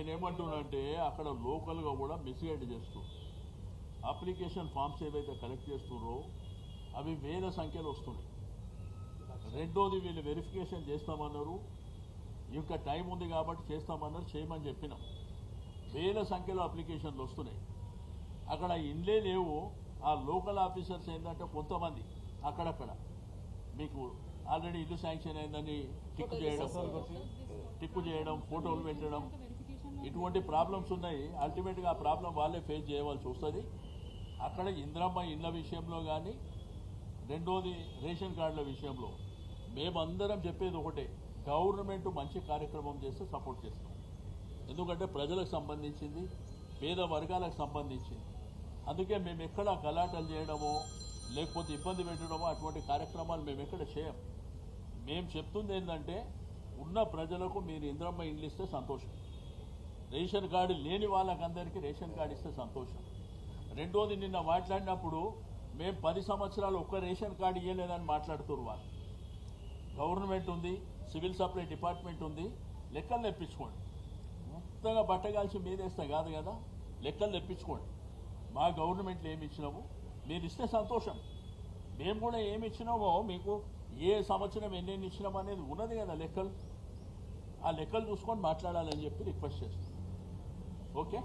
నేనేమంటున్నానంటే అక్కడ లోకల్గా కూడా మిస్గైడ్ చేస్తూ అప్లికేషన్ ఫామ్స్ ఏవైతే కలెక్ట్ చేస్తున్నారో అవి వేల సంఖ్యలో వస్తున్నాయి. రెండోది వీళ్ళు వెరిఫికేషన్ చేస్తామన్నారు, ఇంకా టైం ఉంది కాబట్టి చేస్తామన్నారు, చేయమని చెప్పినాం. వేల సంఖ్యలో అప్లికేషన్లు వస్తున్నాయి. అక్కడ ఇండ్లే లేవు. ఆ లోకల్ ఆఫీసర్స్ ఏంటంటే కొంతమంది అక్కడక్కడ మీకు ఆల్రెడీ ఇల్లు శాంక్షన్ అయిందని టిక్కు చేయడం, ఫోటోలు పెట్టడం, ఇటువంటి ప్రాబ్లమ్స్ ఉన్నాయి. అల్టిమేట్గా ఆ ప్రాబ్లం వాళ్ళే ఫేస్ చేయవలసి వస్తుంది. అక్కడ ఇందిరమ్మ ఇళ్ళ విషయంలో కానీ, రెండోది రేషన్ కార్డుల విషయంలో మేమందరం చెప్పేది ఒకటే, గవర్నమెంట్ మంచి కార్యక్రమం చేస్తే సపోర్ట్ చేస్తాం. ఎందుకంటే ప్రజలకు సంబంధించింది, పేద వర్గాలకు సంబంధించింది. అందుకే మేము ఎక్కడ గలాటలు చేయడమో లేకపోతే ఇబ్బంది పెట్టడమో అటువంటి కార్యక్రమాలు మేము ఎక్కడ చేయం. మేము చెప్తుంది ఏంటంటే ఉన్న ప్రజలకు మీరు ఇందిరమ్మ ఇండ్లు ఇస్తే సంతోషం, రేషన్ కార్డు లేని వాళ్ళకందరికీ రేషన్ కార్డు ఇస్తే సంతోషం. రెండోది నిన్న మాట్లాడినప్పుడు మేము 10 సంవత్సరాలు ఒక్క రేషన్ కార్డు ఇవ్వలేదని మాట్లాడుతున్నారు వాళ్ళు. గవర్నమెంట్ ఉంది, సివిల్ సప్లై డిపార్ట్మెంట్ ఉంది, లెక్కలు తెప్పించుకోండి. మొత్తంగా బట్టగాల్చి మీదేస్తే కాదు కదా, లెక్కలు తెప్పించుకోండి. మా గవర్నమెంట్లో ఏమి ఇచ్చినాము మీరు ఇస్తే సంతోషం. మేము కూడా ఏమి ఇచ్చినామో మీకు ఏ సంవత్సరం ఎన్నెన్ని ఇచ్చినామో అనేది ఉన్నది కదా లెక్కలు. ఆ లెక్కలు చూసుకొని మాట్లాడాలని చెప్పి రిక్వెస్ట్ చేస్తాం. ఓకే.